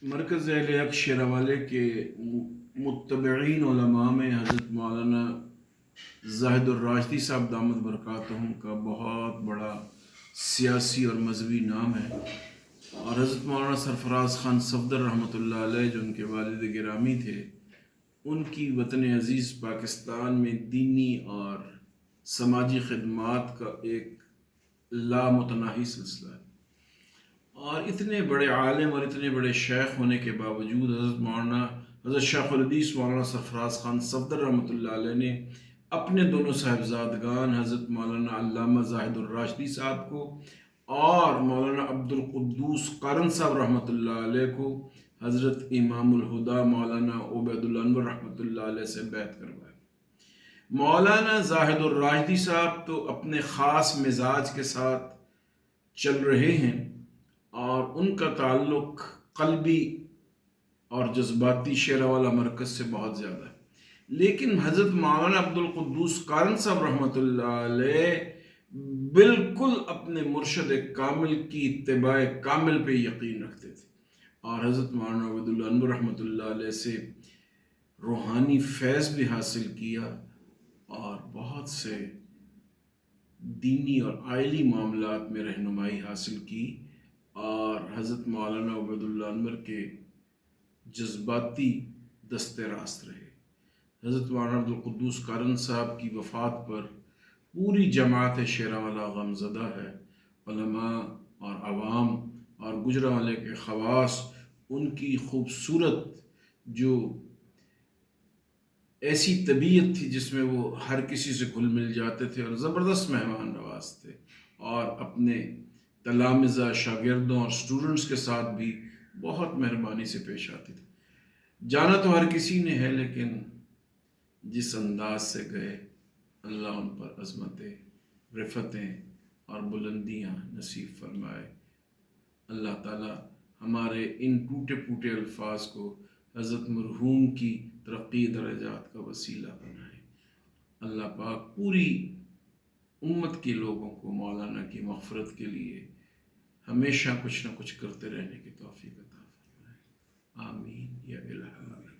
مرکز اہل حق شیراوالے کے متبعین علماء میں حضرت مولانا زاہد الراشدی صاحب دامت برکاتہم کا بہت بڑا سیاسی اور مذہبی نام ہے، اور حضرت مولانا سرفراز خان صفدر رحمۃ اللہ علیہ جو ان کے والد گرامی تھے، ان کی وطن عزیز پاکستان میں دینی اور سماجی خدمات کا ایک لامتناہی سلسلہ ہے، اور اتنے بڑے عالم اور اتنے بڑے شیخ ہونے کے باوجود حضرت شیخ الحدیث مولانا سرفراز خان صفدر رحمۃ اللہ علیہ نے اپنے دونوں صاحبزادگان حضرت مولانا علامہ زاہد الراشدی صاحب کو اور مولانا عبد القدوس قارن صاحب رحمۃ اللہ علیہ کو حضرت امام الہدا مولانا عبید الانور رحمۃ اللہ علیہ سے بیعت کروایا۔ مولانا زاہد الراشدی صاحب تو اپنے خاص مزاج کے ساتھ چل رہے ہیں، اور ان کا تعلق قلبی اور جذباتی شیراوالا مرکز سے بہت زیادہ ہے، لیکن حضرت مولانا عبد القدوس قارن صاحب رحمۃ اللہ علیہ بالکل اپنے مرشد کامل کی اتباع کامل پہ یقین رکھتے تھے، اور حضرت مولانا عبید الانور رحمۃ اللہ علیہ سے روحانی فیض بھی حاصل کیا، اور بہت سے دینی اور آئلی معاملات میں رہنمائی حاصل کی، اور حضرت مولانا عبید الانور کے جذباتی دست راست رہے۔ حضرت مولانا عبد القدوس قارن صاحب کی وفات پر پوری جماعت شیراوالا غمزدہ ہے۔ علماء اور عوام اور گجرانوالے کے خواص ان کی خوبصورت جو ایسی طبیعت تھی جس میں وہ ہر کسی سے گھل مل جاتے تھے، اور زبردست مہمان نواز تھے، اور اپنے تلامذہ، شاگردوں اور سٹوڈنٹس کے ساتھ بھی بہت مہربانی سے پیش آتے تھے۔ جانا تو ہر کسی نے ہے، لیکن جس انداز سے گئے، اللہ ان پر عظمتیں، رفتیں اور بلندیاں نصیب فرمائے۔ اللہ تعالیٰ ہمارے ان ٹوٹے پھوٹے الفاظ کو حضرت مرحوم کی ترقی درجات کا وسیلہ بنائے۔ اللہ پاک پوری امت کے لوگوں کو مولانا کی مغفرت کے لیے ہمیشہ کچھ نہ کچھ کرتے رہنے کی توفیق عطا فرمائے۔ آمین یا الہ آمین۔